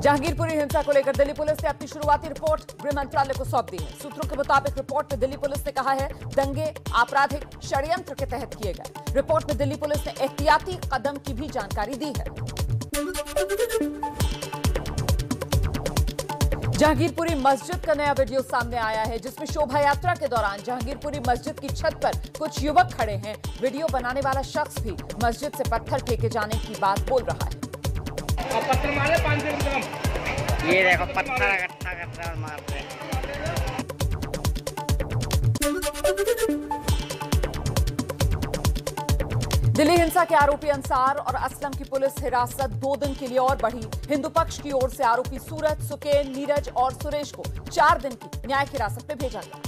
जहांगीरपुरी हिंसा को लेकर दिल्ली पुलिस ने अपनी शुरुआती रिपोर्ट गृह मंत्रालय को सौंप दी है। सूत्रों के मुताबिक रिपोर्ट में दिल्ली पुलिस ने कहा है दंगे आपराधिक षड्यंत्र के तहत किए गए। रिपोर्ट में दिल्ली पुलिस ने एहतियाती कदम की भी जानकारी दी है। जहांगीरपुरी मस्जिद का नया वीडियो सामने आया है, जिसमें शोभा यात्रा के दौरान जहांगीरपुरी मस्जिद की छत पर कुछ युवक खड़े हैं। वीडियो बनाने वाला शख्स भी मस्जिद से पत्थर फेंके जाने की बात बोल रहा है। पत्थर मारे 500 ग्राम। ये देखो पत्थर इकट्ठा कर रहे हैं और मार रहे हैं। दिल्ली हिंसा के आरोपी अंसार और असलम की पुलिस हिरासत 2 दिन के लिए और बढ़ी। हिंदू पक्ष की ओर से आरोपी सूरज, सुकेन, नीरज और सुरेश को 4 दिन की न्यायिक हिरासत में भेजा गया।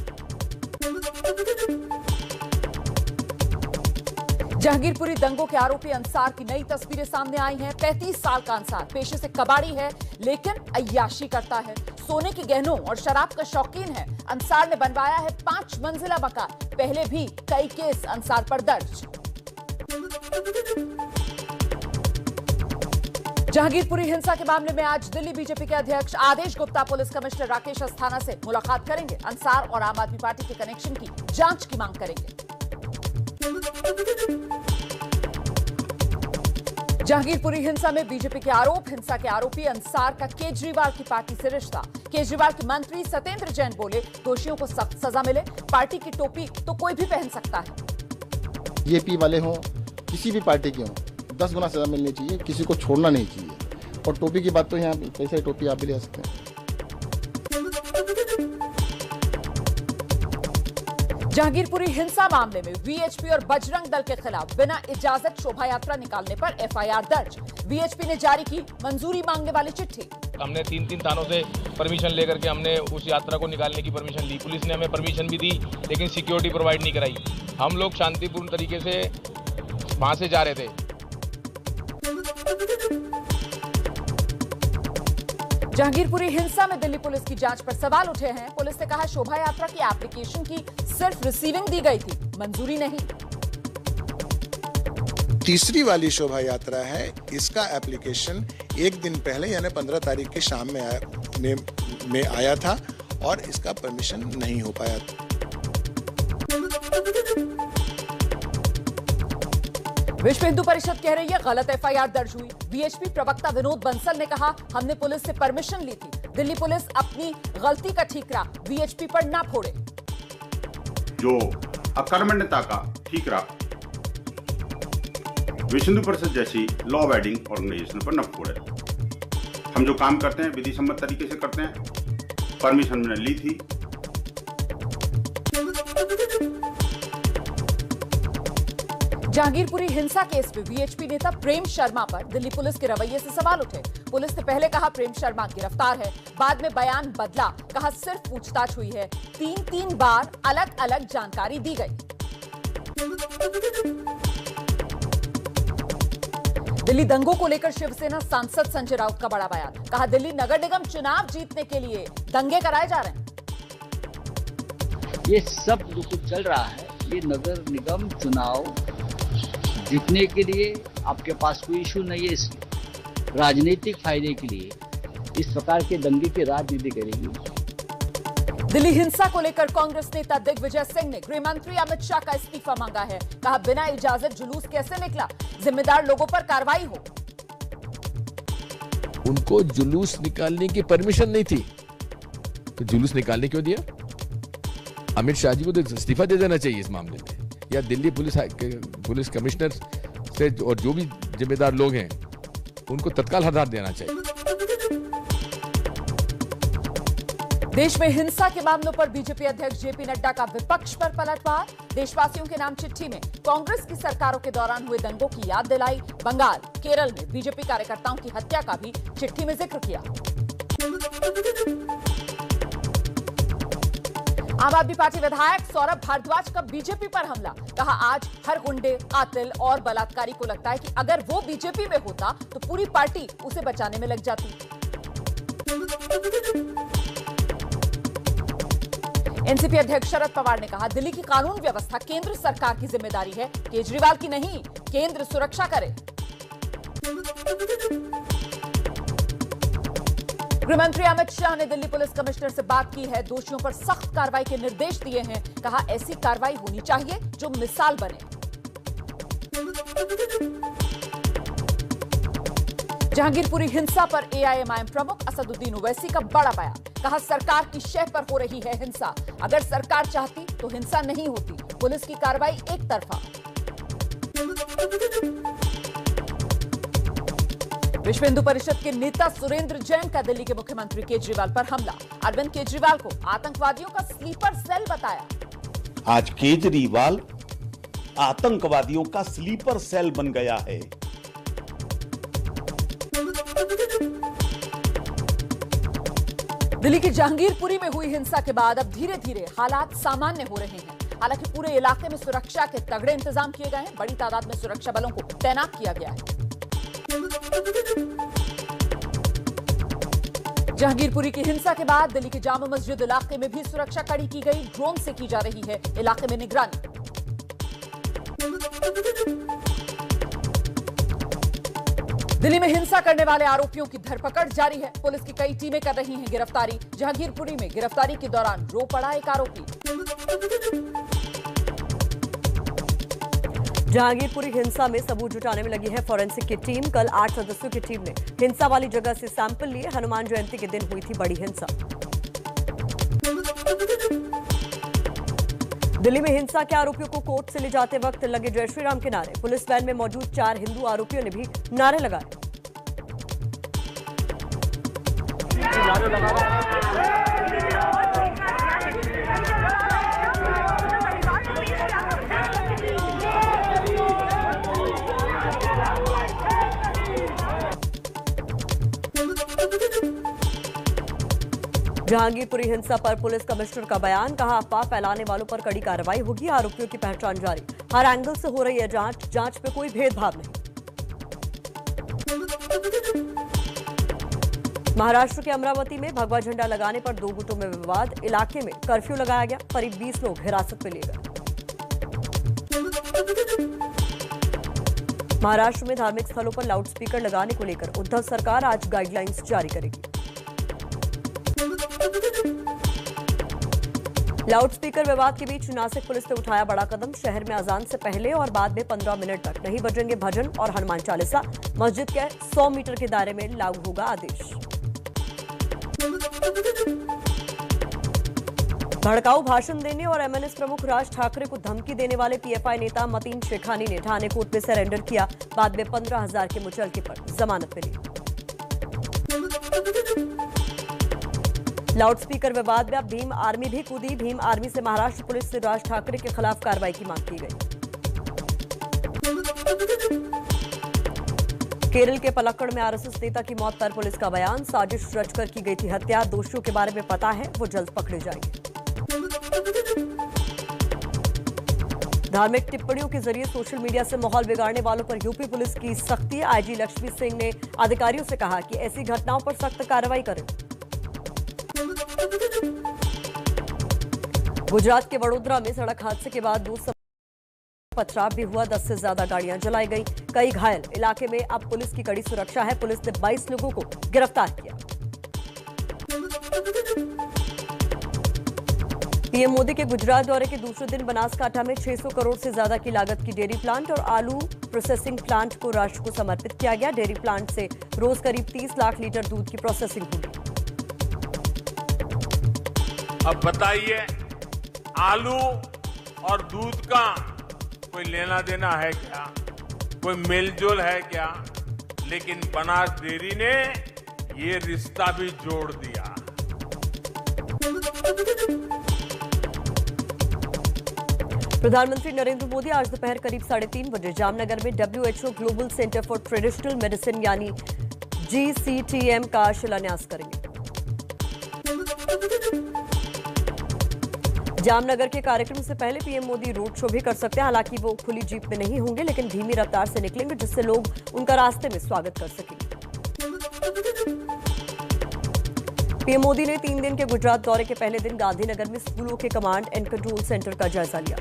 जहांगीरपुरी दंगों के आरोपी अंसार की नई तस्वीरें सामने आई हैं। 35 साल का अंसार पेशे से कबाड़ी है, लेकिन अय्याशी करता है। सोने के गहनों और शराब का शौकीन है। अंसार ने बनवाया है 5 मंजिला मकान। पहले भी कई केस अंसार पर दर्ज। जहांगीरपुरी हिंसा के मामले में आज दिल्ली बीजेपी के अध्यक्ष आदेश गुप्ता पुलिस कमिश्नर राकेश अस्थाना से मुलाकात करेंगे। अंसार और आम आदमी पार्टी के कनेक्शन की जांच की मांग करेंगे। जहांगीरपुरी हिंसा में बीजेपी के आरोप। हिंसा के आरोपी अंसार का केजरीवाल की पार्टी से रिश्ता। केजरीवाल के मंत्री सत्येंद्र जैन बोले दोषियों को सख्त सजा मिले। पार्टी की टोपी तो कोई भी पहन सकता है। बीजेपी वाले हों, किसी भी पार्टी के हों, 10 गुना सजा मिलनी चाहिए। किसी को छोड़ना नहीं चाहिए। और टोपी की बात तो यहाँ पैसे टोपी आप भी ले सकते हैं। जहांगीरपुरी हिंसा मामले में वीएचपी और बजरंग दल के खिलाफ बिना इजाजत शोभा यात्रा निकालने पर एफआईआर दर्ज। वीएचपी ने जारी की मंजूरी मांगने वाली चिट्ठी। हमने 3 थानों से परमिशन लेकर के हमने उस यात्रा को निकालने की परमिशन ली। पुलिस ने हमें परमिशन भी दी, लेकिन सिक्योरिटी प्रोवाइड नहीं कराई। हम लोग शांतिपूर्ण तरीके से वहां से जा रहे थे। जहांगीरपुरी हिंसा में दिल्ली पुलिस की जांच पर सवाल उठे हैं। पुलिस ने कहा शोभा यात्रा की एप्लीकेशन की सिर्फ रिसीविंग दी गई थी, मंजूरी नहीं। तीसरी वाली शोभा यात्रा है, इसका एप्लीकेशन 1 दिन पहले यानी 15 तारीख की शाम में आया था और इसका परमिशन नहीं हो पाया। विश्व हिंदू परिषद कह रही है गलत एफआईआर दर्ज हुई। वीएचपी प्रवक्ता विनोद बंसल ने कहा हमने पुलिस से परमिशन ली थी। दिल्ली पुलिस अपनी गलती का ठीकरा वीएचपी पर ना फोड़े। जो अकर्मण्यता का ठीकरा विश्व हिंदू परिषद जैसी लॉ अबाइडिंग ऑर्गेनाइजेशन पर न फोड़े। हम जो काम करते हैं विधि सम्मत तरीके से करते हैं। परमिशन मैंने ली थी। जहांगीरपुरी हिंसा केस में वीएचपी नेता प्रेम शर्मा पर दिल्ली पुलिस के रवैये से सवाल उठे। पुलिस ने पहले कहा प्रेम शर्मा गिरफ्तार है, बाद में बयान बदला, कहा सिर्फ पूछताछ हुई है। 3 बार अलग अलग जानकारी दी गई। दिल्ली दंगों को लेकर शिवसेना सांसद संजय राउत का बड़ा बयान। कहा दिल्ली नगर निगम चुनाव जीतने के लिए दंगे कराए जा रहे हैं। ये सब जो कुछ चल रहा है, ये नगर निगम चुनाव जीतने के लिए आपके पास कोई इशू नहीं है। राजनीतिक फायदे के लिए इस प्रकार के दंगे की राजनीति करेगी। दिल्ली हिंसा को लेकर कांग्रेस नेता दिग्विजय सिंह ने गृह मंत्री अमित शाह का इस्तीफा मांगा है। कहा बिना इजाजत जुलूस कैसे निकला, जिम्मेदार लोगों पर कार्रवाई हो। उनको जुलूस निकालने की परमिशन नहीं थी, तो जुलूस निकालने क्यों दिया? अमित शाह जी को तो इस्तीफा दे देना चाहिए इस मामले में, या दिल्ली पुलिस कमिश्नर से और जो भी जिम्मेदार लोग हैं उनको तत्काल हटा देना चाहिए। देश में हिंसा के मामलों पर बीजेपी अध्यक्ष जेपी नड्डा का विपक्ष पर पलटवार। देशवासियों के नाम चिट्ठी में कांग्रेस की सरकारों के दौरान हुए दंगों की याद दिलाई। बंगाल, केरल में बीजेपी कार्यकर्ताओं की हत्या का भी चिट्ठी में जिक्र किया। आम आदमी पार्टी विधायक सौरभ भारद्वाज का बीजेपी पर हमला। कहा आज हर गुंडे, कातिल और बलात्कारी को लगता है कि अगर वो बीजेपी में होता तो पूरी पार्टी उसे बचाने में लग जाती। एनसीपी अध्यक्ष शरद पवार ने कहा दिल्ली की कानून व्यवस्था केंद्र सरकार की जिम्मेदारी है, केजरीवाल की नहीं। केंद्र सुरक्षा करे। गृह मंत्री अमित शाह ने दिल्ली पुलिस कमिश्नर से बात की है, दोषियों पर सख्त कार्रवाई के निर्देश दिए हैं। कहा ऐसी कार्रवाई होनी चाहिए जो मिसाल बने। जहांगीरपुरी हिंसा पर एआईएमआईएम प्रमुख असदुद्दीन ओवैसी का बड़ा बयान। कहा सरकार की शह पर हो रही है हिंसा, अगर सरकार चाहती तो हिंसा नहीं होती, पुलिस की कार्रवाई एक तरफा। विश्व हिंदू परिषद के नेता सुरेंद्र जैन का दिल्ली के मुख्यमंत्री केजरीवाल पर हमला। अरविंद केजरीवाल को आतंकवादियों का स्लीपर सेल बताया। आज केजरीवाल आतंकवादियों का स्लीपर सेल बन गया है। दिल्ली की जहांगीरपुरी में हुई हिंसा के बाद अब धीरे धीरे हालात सामान्य हो रहे हैं। हालांकि पूरे इलाके में सुरक्षा के तगड़े इंतजाम किए गए हैं। बड़ी तादाद में सुरक्षा बलों को तैनात किया गया है। जहांगीरपुरी की हिंसा के बाद दिल्ली के जामा मस्जिद इलाके में भी सुरक्षा कड़ी की गई। ड्रोन से की जा रही है इलाके में निगरानी। दिल्ली में हिंसा करने वाले आरोपियों की धरपकड़ जारी है। पुलिस की कई टीमें कर रही हैं गिरफ्तारी। जहांगीरपुरी में गिरफ्तारी के दौरान रो पड़ा एक आरोपी। जहांगीरपुरी हिंसा में सबूत जुटाने में लगी है फोरेंसिक की टीम। कल 8 सदस्यों की टीम ने हिंसा वाली जगह से सैंपल लिए। हनुमान जयंती के दिन हुई थी बड़ी हिंसा। दिल्ली में हिंसा के आरोपियों को कोर्ट से ले जाते वक्त लगे जय श्री राम के नारे। पुलिस वैन में मौजूद 4 हिंदू आरोपियों ने भी नारे लगाए। जहांगीरपुरी हिंसा पर पुलिस कमिश्नर का बयान। कहा अफवाह फैलाने वालों पर कड़ी कार्रवाई होगी। आरोपियों की पहचान जारी। हर एंगल से हो रही है जांच पे कोई भेदभाव नहीं। महाराष्ट्र के अमरावती में भगवा झंडा लगाने पर 2 गुटों में विवाद। इलाके में कर्फ्यू लगाया गया। करीब 20 लोग हिरासत में लिए गए। महाराष्ट्र में धार्मिक स्थलों पर लाउडस्पीकर लगाने को लेकर उद्धव सरकार आज गाइडलाइंस जारी करेगी। लाउडस्पीकर विवाद के बीच नासिक पुलिस ने उठाया बड़ा कदम। शहर में अजान से पहले और बाद में 15 मिनट तक नहीं बजेंगे भजन और हनुमान चालीसा। मस्जिद के 100 मीटर के दायरे में लागू होगा आदेश। भड़काऊ भाषण देने और एमएनएस प्रमुख राज ठाकरे को धमकी देने वाले पीएफआई नेता मतीन शेखानी ने ठाणे कोर्ट में सरेंडर किया। बाद में 15,000 के मुचलके पर जमानत मिली। लाउडस्पीकर विवाद में अब भीम आर्मी भी कूदी। भीम आर्मी से महाराष्ट्र पुलिस से राज ठाकरे के खिलाफ कार्रवाई की मांग की गई। केरल के पलक्कड़ में आरएसएस नेता की मौत पर पुलिस का बयान। साजिश रचकर की गई थी हत्या। दोषियों के बारे में पता है, वो जल्द पकड़े जाएंगे। धार्मिक टिप्पणियों के जरिए सोशल मीडिया से माहौल बिगाड़ने वालों पर यूपी पुलिस की सख्ती। आईजी लक्ष्मी सिंह ने अधिकारियों से कहा कि ऐसी घटनाओं पर सख्त कार्रवाई करें। गुजरात के वडोदरा में सड़क हादसे के बाद 2 पथराव भी हुआ। 10 से ज्यादा गाड़ियां जलाई गई, कई घायल। इलाके में अब पुलिस की कड़ी सुरक्षा है। पुलिस ने 22 लोगों को गिरफ्तार किया। पीएम मोदी के गुजरात दौरे के दूसरे दिन बनासकांठा में 600 करोड़ से ज्यादा की लागत की डेयरी प्लांट और आलू प्रोसेसिंग प्लांट को राष्ट्र को समर्पित किया गया। डेयरी प्लांट से रोज करीब 30 लाख लीटर दूध की प्रोसेसिंग होगी। अब बताइए, आलू और दूध का कोई लेना देना है क्या? कोई मेलजोल है क्या? लेकिन बनास डेयरी ने ये रिश्ता भी जोड़ दिया। प्रधानमंत्री नरेंद्र मोदी आज दोपहर करीब 3:30 बजे जामनगर में WHO global centre for traditional medicine यानी GCTM का शिलान्यास करेंगे। जामनगर के कार्यक्रम से पहले पीएम मोदी रोड शो भी कर सकते हैं। हालांकि वो खुली जीप में नहीं होंगे, लेकिन धीमी रफ्तार से निकलेंगे, जिससे लोग उनका रास्ते में स्वागत कर सकेंगे। पीएम मोदी ने 3 दिन के गुजरात दौरे के पहले दिन गांधीनगर में स्कूलों के कमांड एंड कंट्रोल सेंटर का जायजा लिया।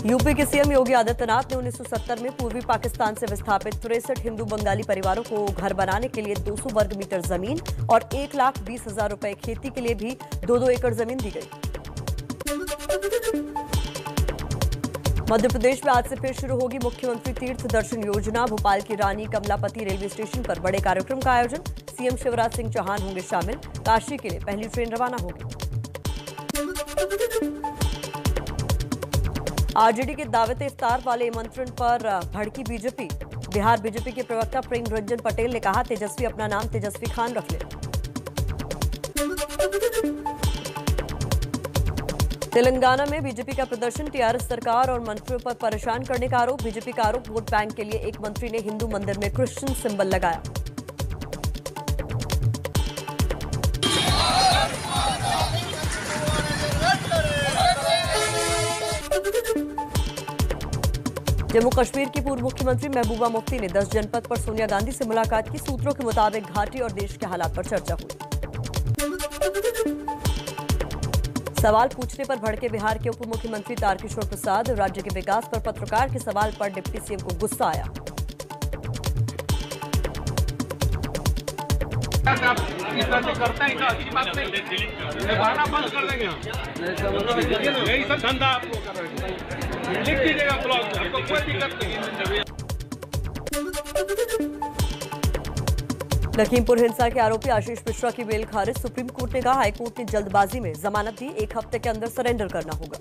यूपी के सीएम योगी आदित्यनाथ ने 1970 में पूर्वी पाकिस्तान से विस्थापित 63 हिंदू बंगाली परिवारों को घर बनाने के लिए 200 वर्ग मीटर जमीन और 1,20,000 रुपए खेती के लिए भी 2-2 एकड़ जमीन दी गई। मध्य प्रदेश में आज से फिर शुरू होगी मुख्यमंत्री तीर्थ दर्शन योजना। भोपाल की रानी कमलापति रेलवे स्टेशन पर बड़े कार्यक्रम का आयोजन। सीएम शिवराज सिंह चौहान होंगे शामिल। काशी के लिए पहली ट्रेन रवाना होगी। आरजेडी के दावत इफ्तार वाले आमंत्रण पर भड़की बीजेपी। बिहार बीजेपी के प्रवक्ता प्रेम रंजन पटेल ने कहा, तेजस्वी अपना नाम तेजस्वी खान रख ले। तेलंगाना में बीजेपी का प्रदर्शन। टीआरएस सरकार और मंत्रियों पर परेशान करने का आरोप। बीजेपी का आरोप, वोट बैंक के लिए एक मंत्री ने हिंदू मंदिर में क्रिश्चियन सिंबल लगाया। जम्मू कश्मीर की पूर्व मुख्यमंत्री महबूबा मुफ्ती ने 10 जनपद पर सोनिया गांधी से मुलाकात की। सूत्रों के मुताबिक घाटी और देश के हालात पर चर्चा हुई। सवाल पूछने पर भड़के बिहार के उप मुख्यमंत्री तारकिशोर प्रसाद। राज्य के विकास पर पत्रकार के सवाल पर डिप्टी सीएम को गुस्सा आया। करते हैं क्या अच्छी बात नहीं, बहाना बंद कर देंगे हम। यही सब धंधा आपको कर रहे हैं। लिख दीजिएगा ब्लॉग में, आपको कोई दिक्कत नहीं। लखीमपुर हिंसा के आरोपी आशीष मिश्रा की बेल खारिज। सुप्रीम कोर्ट ने कहा, हाईकोर्ट ने जल्दबाजी में जमानत दी, 1 हफ्ते के अंदर सरेंडर करना होगा।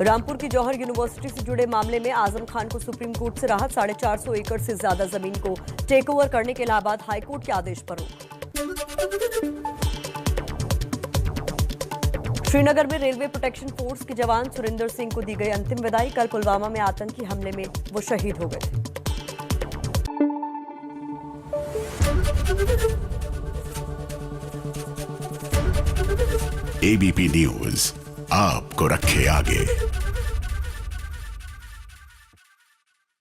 रामपुर की जौहर यूनिवर्सिटी से जुड़े मामले में आजम खान को सुप्रीम कोर्ट से राहत। 450 एकड़ से ज्यादा जमीन को टेक ओवर करने के इलाहाबाद हाईकोर्ट के आदेश पर रोक। श्रीनगर में रेलवे प्रोटेक्शन फोर्स के जवान सुरिंदर सिंह को दी गई अंतिम विदाई। कल पुलवामा में आतंकी हमले में वो शहीद हो गए थे। एबीपी न्यूज आपको रखे आगे।